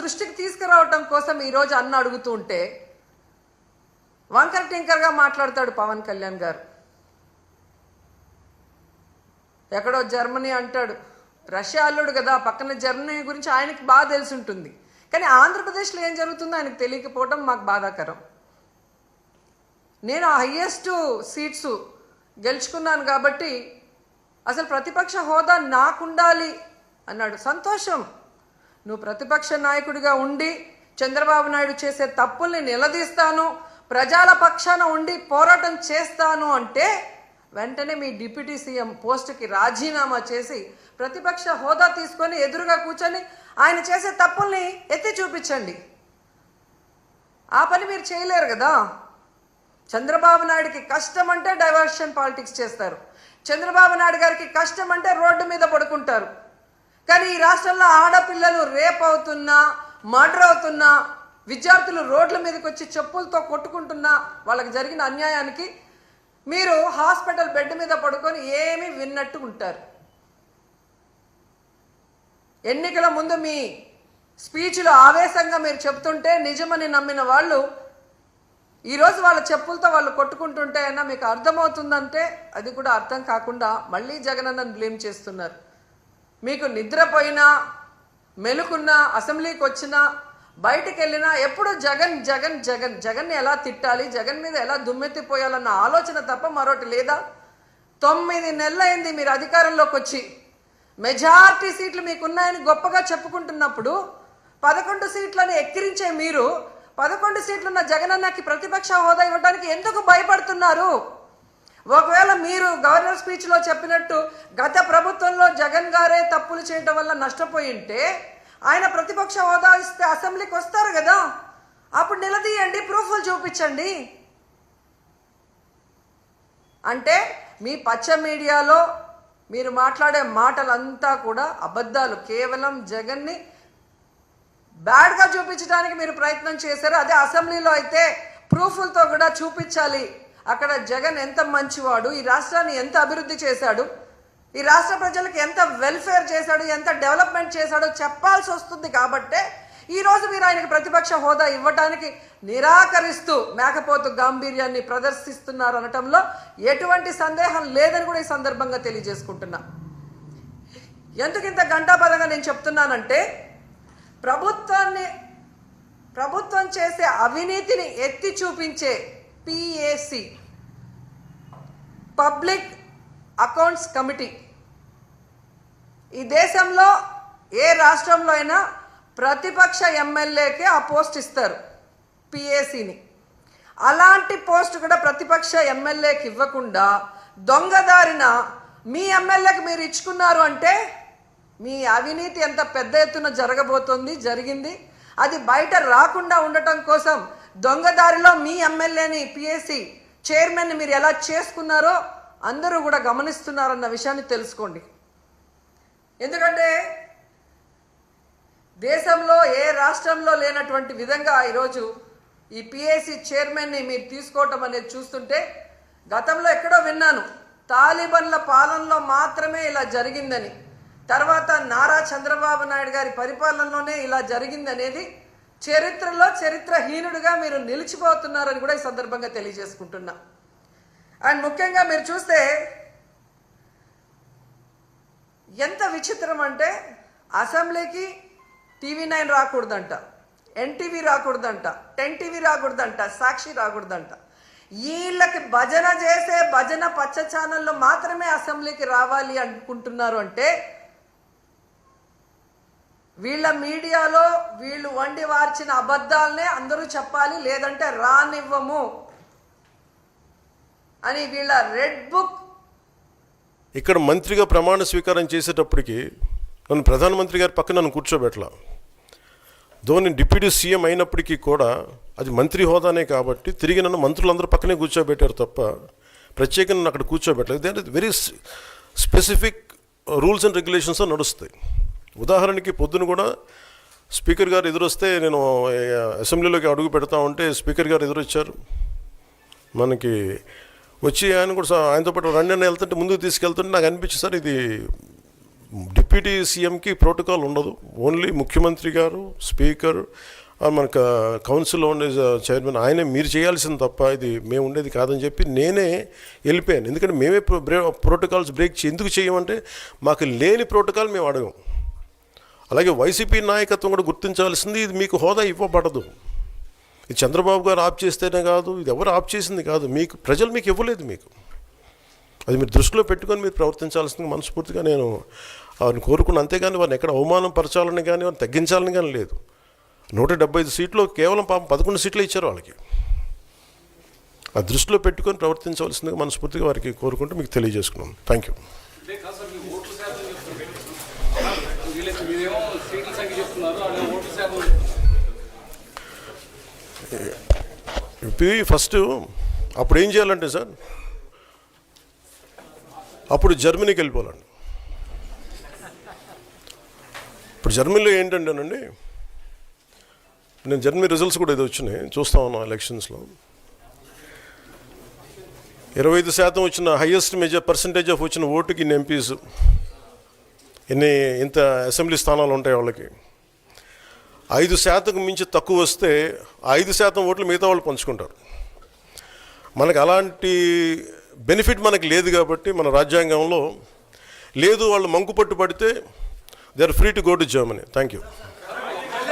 దృష్టికి తీసుకురావటం కోసం ఈరోజు అన్న అడుగుతూ ఉంటే వంకర టింకర్గా మాట్లాడతాడు పవన్ కళ్యాణ్ గారు. ఎక్కడో జర్మనీ అంటాడు, రష్యా అల్లుడు కదా, పక్కన జర్మనీ గురించి ఆయనకి బాగా తెలిసి ఉంటుంది. కానీ ఆంధ్రప్రదేశ్లో ఏం జరుగుతుందో ఆయనకు తెలియకపోవడం మాకు బాధాకరం. నేను హయ్యెస్ట్ సీట్స్ గెలుచుకున్నాను కాబట్టి అసలు ప్రతిపక్ష హోదా నాకుండాలి అన్నాడు. సంతోషం, నువ్వు ప్రతిపక్ష నాయకుడిగా ఉండి చంద్రబాబు నాయుడు చేసే తప్పుల్ని నిలదీస్తాను, ప్రజల పక్షాన ఉండి పోరాటం చేస్తాను అంటే వెంటనే మీ డిప్యూటీ సీఎం పోస్టుకి రాజీనామా చేసి ప్రతిపక్ష హోదా తీసుకొని ఎదురుగా కూర్చొని ఆయన చేసే తప్పుల్ని ఎత్తి చూపించండి. ఆ పని మీరు చేయలేరు కదా. చంద్రబాబు నాయుడికి కష్టం అంటే డైవర్షన్ పాలిటిక్స్ చేస్తారు, చంద్రబాబు నాయుడు గారికి కష్టం అంటే రోడ్డు మీద పడుకుంటారు. కానీ ఈ రాష్ట్రంలో ఆడపిల్లలు రేప్ అవుతున్నా, మర్డర్ అవుతున్నా, విద్యార్థులు రోడ్ల మీదకి వచ్చి చెప్పులతో కొట్టుకుంటున్నా వాళ్ళకి జరిగిన అన్యాయానికి మీరు హాస్పిటల్ బెడ్ మీద పడుకొని ఏమీ విన్నట్టు ఉంటారు. ఎన్నికల ముందు మీ స్పీచ్లో ఆవేశంగా మీరు చెప్తుంటే నిజమని నమ్మిన వాళ్ళు ఈరోజు వాళ్ళ చెప్పులతో వాళ్ళు కొట్టుకుంటుంటే అయినా మీకు అర్థమవుతుందంటే అది కూడా అర్థం కాకుండా మళ్ళీ జగనన్నను బ్లేమ్ చేస్తున్నారు. మీకు నిద్రపోయినా, మెలుకున్నా, అసెంబ్లీకి వచ్చినా, బయటికి వెళ్ళినా ఎప్పుడు జగన్ జగన్ జగన్ జగన్ని ఎలా తిట్టాలి, జగన్ మీద ఎలా దుమ్మెత్తిపోయాలన్న ఆలోచన తప్ప మరొకటి లేదా? 9 నెలలైంది మీరు అధికారంలోకి వచ్చి. మెజారిటీ సీట్లు మీకున్నాయని గొప్పగా చెప్పుకుంటున్నప్పుడు 11 సీట్లను ఎక్కిరించే మీరు 11 సీట్లున్న జగనన్నకి ప్రతిపక్ష హోదా ఇవ్వడానికి ఎందుకు భయపడుతున్నారు? ఒకవేళ మీరు గవర్నర్ స్పీచ్లో చెప్పినట్టు గత ప్రభుత్వంలో జగన్ గారే తప్పులు చేయడం వల్ల నష్టపోయి ఉంటే ఆయన ప్రతిపక్ష హోదా ఇస్తే అసెంబ్లీకి వస్తారు కదా, అప్పుడు నిలదీయండి, ప్రూఫ్లు చూపించండి. అంటే మీ పచ్చ మీడియాలో మీరు మాట్లాడే మాటలంతా కూడా అబద్ధాలు, కేవలం జగన్ని బ్యాడ్గా చూపించడానికి మీరు ప్రయత్నం చేశారు. అదే అసెంబ్లీలో అయితే ప్రూఫ్లతో కూడా చూపించాలి, అక్కడ జగన్ ఎంత మంచివాడు, ఈ రాష్ట్రాన్ని ఎంత అభివృద్ధి చేశాడు, ఈ రాష్ట్ర ప్రజలకు ఎంత వెల్ఫేర్ చేశాడు, ఎంత డెవలప్మెంట్ చేశాడో చెప్పాల్సి వస్తుంది. కాబట్టే ఈరోజు మీరు ఆయనకి ప్రతిపక్ష హోదా ఇవ్వడానికి నిరాకరిస్తూ మేకపోతు గాంభీర్యాన్ని ప్రదర్శిస్తున్నారు అనటంలో ఎటువంటి సందేహం లేదని కూడా ఈ సందర్భంగా తెలియజేసుకుంటున్నా. ఎందుకు ఇంత గంటాపదంగా నేను చెప్తున్నానంటే ప్రభుత్వం చేసే అవినీతిని ఎత్తి చూపించే PAC, పబ్లిక్ అకౌంట్స్ కమిటీ, ఈ దేశంలో ఏ రాష్ట్రంలో అయినా ప్రతిపక్ష ఎమ్మెల్యేకే ఆ పోస్ట్ ఇస్తారు, PACని. అలాంటి పోస్ట్ కూడా ప్రతిపక్ష ఎమ్మెల్యేకి ఇవ్వకుండా దొంగదారిన మీ ఎమ్మెల్యేకి మీరు ఇచ్చుకున్నారు అంటే మీ అవినీతి ఎంత పెద్ద ఎత్తున జరిగింది. అది బయట రాకుండా ఉండటం కోసం దొంగదారిలో మీ ఎమ్మెల్యేని PAC చైర్మన్ని మీరు ఎలా చేసుకున్నారో అందరూ కూడా గమనిస్తున్నారన్న విషయాన్ని తెలుసుకోండి. ఎందుకంటే దేశంలో ఏ రాష్ట్రంలో లేనటువంటి విధంగా ఈరోజు ఈ PAC చైర్మన్ని మీరు తీసుకోవటం అనేది చూస్తుంటే గతంలో ఎక్కడో విన్నాను, తాలిబన్ల పాలనలో మాత్రమే ఇలా జరిగిందని, తర్వాత నారా చంద్రబాబు నాయుడు గారి పరిపాలనలోనే ఇలా జరిగింది అనేది చరిత్రలో చరిత్రహీనుడిగా మీరు నిలిచిపోతున్నారని కూడా ఈ సందర్భంగా తెలియజేసుకుంటున్నా. అండ్ ముఖ్యంగా మీరు చూస్తే ఎంత విచిత్రం అంటే అసెంబ్లీకి TV9 రాకూడదంట, NTV రాకూడదంట, 10TV రాకూడదంట, సాక్షి రాకూడదంట. వీళ్ళకి భజన చేసే భజన పచ్చ ఛానల్లో మాత్రమే అసెంబ్లీకి రావాలి అనుకుంటున్నారు అంటే వీళ్ళ మీడియాలో వీళ్ళు వండి వార్చిన అబద్ధాలనే అందరూ చెప్పాలి, లేదంటే రానివ్వము అని వీళ్ళ రెడ్ బుక్. ఇక్కడ మంత్రిగా ప్రమాణ స్వీకారం చేసేటప్పటికి నన్ను ప్రధానమంత్రి గారి పక్కన నన్ను కూర్చోబెట్టలా. ధోని డిప్యూటీ సీఎం అయినప్పటికీ కూడా అది మంత్రి హోదానే కాబట్టి తిరిగి నన్ను మంత్రులందరూ పక్కనే కూర్చోబెట్టారు తప్ప ప్రత్యేకంగా నన్ను అక్కడ కూర్చోబెట్టలేదు. అంటే very specific rules and regulations నడుస్తాయి. ఉదాహరణకి పొద్దున కూడా స్పీకర్ గారు ఎదురొస్తే నేను అసెంబ్లీలోకి అడుగు పెడతా ఉంటే స్పీకర్ గారు ఎదురొచ్చారు. మనకి వచ్చి ఆయన కూడా ఆయనతో పాటు రండి అని వెళ్తుంటే ముందుకు తీసుకెళ్తుంటే నాకు అనిపించింది, సార్ ఇది డిప్యూటీ సీఎంకి ప్రోటోకాల్ ఉండదు. ఓన్లీ ముఖ్యమంత్రి గారు, స్పీకర్, మనకు కౌన్సిల్లో ఉండే చైర్మన్ ఆయనే మీరు చేయాల్సింది తప్ప ఇది మేము ఉండేది కాదని చెప్పి నేనే వెళ్ళిపోయాను. ఎందుకంటే మేమే ప్రోటోకాల్స్ బ్రేక్ ఎందుకు చేయమంటే మాకు లేని ప్రోటోకాల్ మేము అడగం. అలాగే వైసీపీ నాయకత్వం కూడా గుర్తించాల్సింది, ఇది మీకు హోదా ఇవ్వబడదు. ఇది చంద్రబాబు గారు ఆప్ చేస్తేనే కాదు, ఇది ఎవరు ఆప్ చేసింది కాదు, మీకు ప్రజలు మీకు ఇవ్వలేదు. మీకు అది మీరు దృష్టిలో పెట్టుకొని మీరు ప్రవర్తించాల్సింది మనస్ఫూర్తిగా నేను వారిని కోరుకున్నాను. అంతేగాని వారిని ఎక్కడ అవమానం పరచాలని కానీ వారిని తగ్గించాలని కానీ లేదు. 175 సీట్లు కేవలం 11 సీట్లే ఇచ్చారు వాళ్ళకి. ఆ దృష్టిలో పెట్టుకొని ప్రవర్తించవలసిందిగా మనస్ఫూర్తిగా వారికి కోరుకుంటూ మీకు తెలియజేసుకున్నాం. Thank you. ఫస్ట్ అప్పుడు ఏం చేయాలంటే సార్, అప్పుడు జర్మనీకి వెళ్ళిపోవాలండి. ఇప్పుడు జర్మనీలో ఏంటంటేనండి, నేను జర్మనీ రిజల్ట్స్ కూడా ఏదో వచ్చినాయి చూస్తా ఉన్నాం. ఎలక్షన్స్లో 25% వచ్చిన హైయెస్ట్ పర్సంటేజ్ ఆఫ్ వచ్చిన ఓటుకి ఇన్ని ఎంపీస్, ఇంత అసెంబ్లీ స్థానాలు ఉంటాయి వాళ్ళకి. 5% మించి తక్కువ వస్తే 5% ఓట్లు మిగతా వాళ్ళు పంచుకుంటారు. మనకు అలాంటి బెనిఫిట్ మనకు లేదు కాబట్టి మన రాజ్యాంగంలో లేదు. వాళ్ళు మంకుపట్టు పడితే they are free to go to Germany. Thank you.